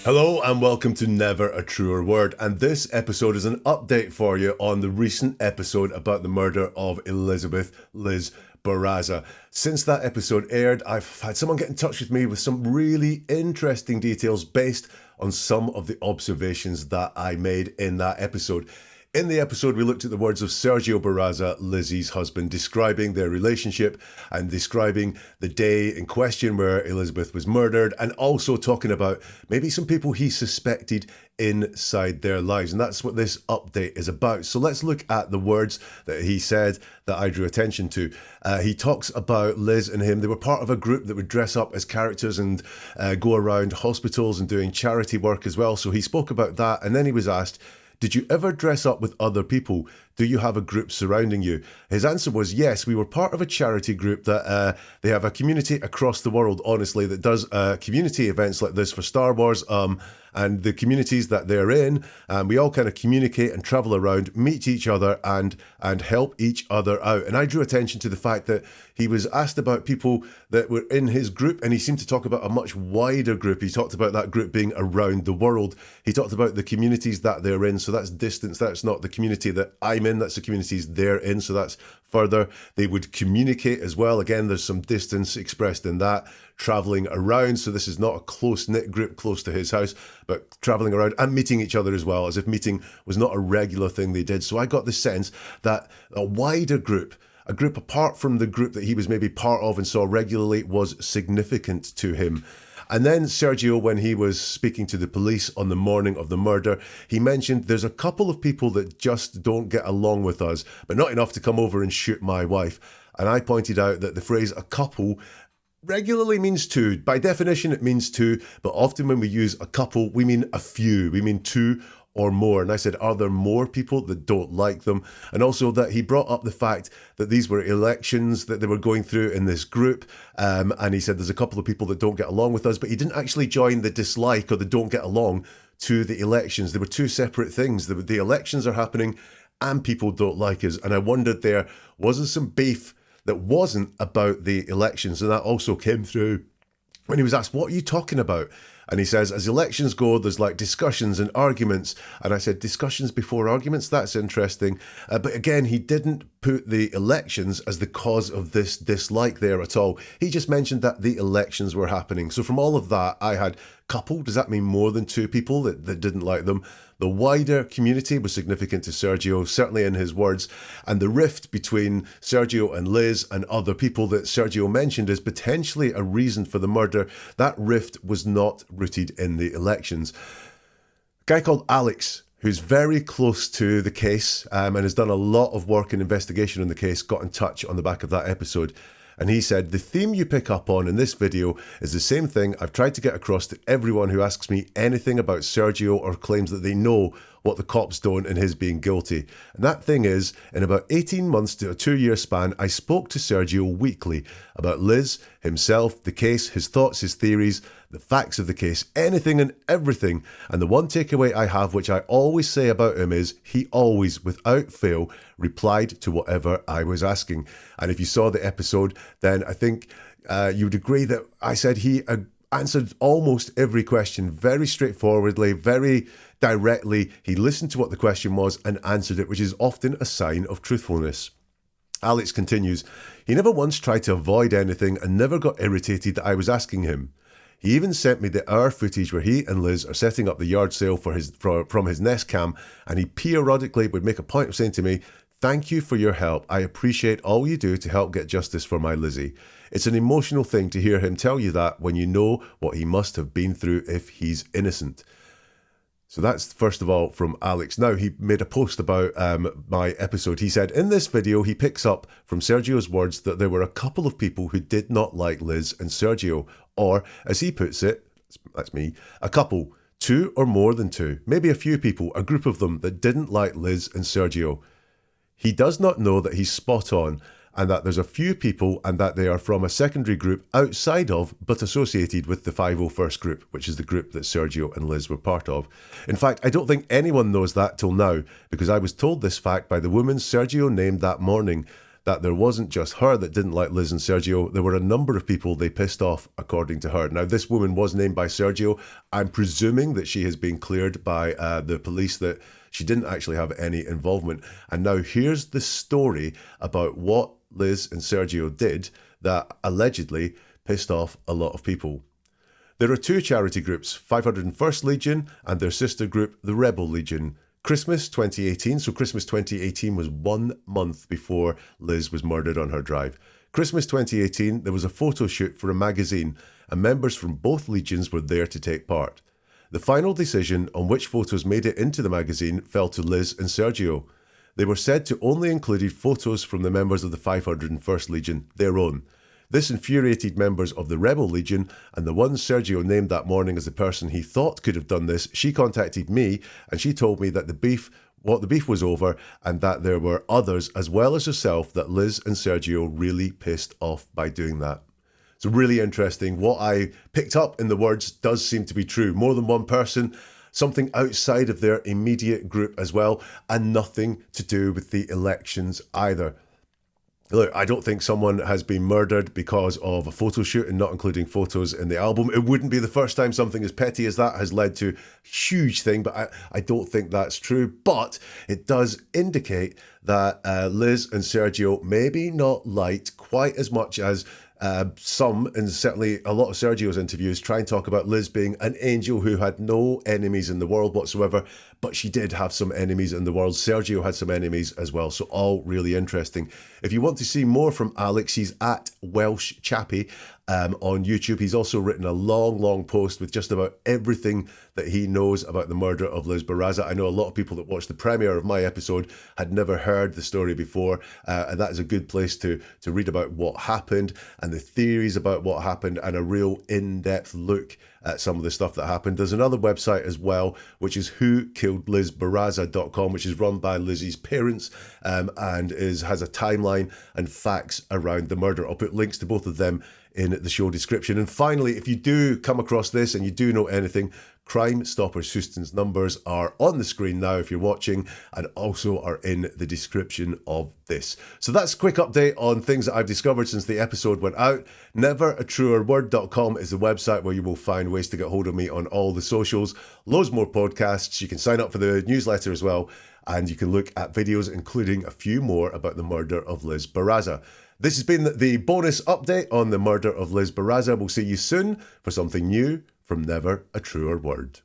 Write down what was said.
Hello and welcome to Never a Truer Word, and this episode is an update for you on the recent episode about the murder of Elizabeth Liz Barraza. Since that episode aired, I've had someone get in touch with me with some really interesting details based on some of the observations that I made in that episode. In the episode, we looked at the words of Sergio Barraza, Lizzie's husband, describing their relationship and describing the day in question where Elizabeth was murdered, and also talking about maybe some people he suspected inside their lives. And that's what this update is about. So let's look at the words that he said that I drew attention to. He talks about Liz and him. They were part of a group that would dress up as characters and go around hospitals and doing charity work as well. So he spoke about that, and then he was asked, did you ever dress up with other people? Do you have a group surrounding you? His answer was yes. We were part of a charity group that they have a community across the world, honestly, that does community events like this for Star Wars. And the communities that they're in, we all kind of communicate and travel around, meet each other and help each other out. And I drew attention to the fact that he was asked about people that were in his group, and he seemed to talk about a much wider group. He talked about that group being around the world. He talked about the communities that they're in. So that's distance. That's not the community that I'm in. That's the communities they're in. So that's further. They would communicate as well. Again, there's some distance expressed in that. Traveling around. So this is not a close-knit group close to his house, but traveling around and meeting each other as well, as if meeting was not a regular thing they did. So I got the sense that a wider group, a group apart from the group that he was maybe part of and saw regularly, was significant to him. And then Sergio, when he was speaking to the police on the morning of the murder, he mentioned there's a couple of people that just don't get along with us, but not enough to come over and shoot my wife. And I pointed out that the phrase a couple regularly means two. By definition, it means two, but often when we use a couple, we mean a few. We mean two or more. And I said, are there more people that don't like them? And also that he brought up the fact that these were elections that they were going through in this group. And he said there's a couple of people that don't get along with us, but he didn't actually join the dislike or the don't get along to the elections. They were two separate things. The elections are happening and people don't like us. And I wondered, there wasn't some beef that wasn't about the elections. And that also came through when he was asked, what are you talking about? And he says, as elections go, there's like discussions and arguments. And I said, discussions before arguments? That's interesting. But again, he didn't put the elections as the cause of this dislike there at all. He just mentioned that the elections were happening. So from all of that, I had couple. Does that mean more than two people that didn't like them? The wider community was significant to Sergio, certainly in his words, and the rift between Sergio and Liz and other people that Sergio mentioned as potentially a reason for the murder, that rift was not rooted in the elections. A guy called Alex, who's very close to the case and has done a lot of work and investigation on the case, got in touch on the back of that episode. And he said, the theme you pick up on in this video is the same thing I've tried to get across to everyone who asks me anything about Sergio or claims that they know what the cops don't in his being guilty. And that thing is, in about 18 months to a 2-year span, I spoke to Sergio weekly about Liz, himself, the case, his thoughts, his theories, the facts of the case, anything and everything. And the one takeaway I have, which I always say about him, is he always, without fail, replied to whatever I was asking. And if you saw the episode, then I think you would agree that I said he answered almost every question very straightforwardly, very directly. He listened to what the question was and answered it, which is often a sign of truthfulness. Alex continues, he never once tried to avoid anything and never got irritated that I was asking him. He even sent me the hour footage where he and Liz are setting up the yard sale from his Nest Cam, and he periodically would make a point of saying to me, thank you for your help. I appreciate all you do to help get justice for my Lizzie. It's an emotional thing to hear him tell you that when you know what he must have been through if he's innocent. So that's first of all from Alex. Now, he made a post about my episode. He said, in this video, he picks up from Sergio's words that there were a couple of people who did not like Liz and Sergio, or as he puts it, that's me, a couple, two or more than two, maybe a few people, a group of them that didn't like Liz and Sergio. He does not know that he's spot on and that there's a few people and that they are from a secondary group outside of but associated with the 501st group, which is the group that Sergio and Liz were part of. In fact, I don't think anyone knows that till now, because I was told this fact by the woman Sergio named that morning. that there wasn't just her that didn't like Liz and Sergio. There were a number of people they pissed off, according to her. Now, this woman was named by Sergio. I'm presuming that she has been cleared by the police, that she didn't actually have any involvement. And now here's the story about what Liz and Sergio did that allegedly pissed off a lot of people. There are two charity groups, 501st Legion and their sister group, the Rebel Legion. Christmas 2018, so Christmas 2018 was 1 month before Liz was murdered on her drive. Christmas 2018, there was a photo shoot for a magazine, and members from both legions were there to take part. The final decision on which photos made it into the magazine fell to Liz and Sergio. They were said to only include photos from the members of the 501st Legion, their own. This infuriated members of the Rebel Legion, and the one Sergio named that morning as the person he thought could have done this, she contacted me and she told me that the beef was over and that there were others as well as herself that Liz and Sergio really pissed off by doing that. So really interesting. What I picked up in the words does seem to be true. More than one person, something outside of their immediate group as well, and nothing to do with the elections either. Look, I don't think someone has been murdered because of a photo shoot and not including photos in the album. It wouldn't be the first time something as petty as that has led to a huge thing, but I don't think that's true. But it does indicate that Liz and Sergio maybe not liked quite as much as some, and certainly a lot of Sergio's interviews, try and talk about Liz being an angel who had no enemies in the world whatsoever, but she did have some enemies in the world. Sergio had some enemies as well, so all really interesting. If you want to see more from Alex, he's at Welsh Chappie on YouTube. He's also written a long post with just about everything that he knows about the murder of Liz Barraza. I know a lot of people that watched the premiere of my episode had never heard the story before, and that is a good place to read about what happened and the theories about what happened and a real in-depth look at some of the stuff that happened. There's another website as well, which is whokilledlizbarraza.com, which is run by Lizzie's parents and has a timeline and facts around the murder. I'll put links to both of them in the show description. And finally, if you do come across this and you do know anything, Crime Stoppers Houston's numbers are on the screen now if you're watching, and also are in the description of this. So that's a quick update on things that I've discovered since the episode went out. Neveratruerword.com is the website where you will find ways to get hold of me on all the socials. Loads more podcasts. You can sign up for the newsletter as well, and you can look at videos, including a few more about the murder of Liz Barraza. This has been the bonus update on the murder of Liz Barraza. We'll see you soon for something new from Never a Truer Word.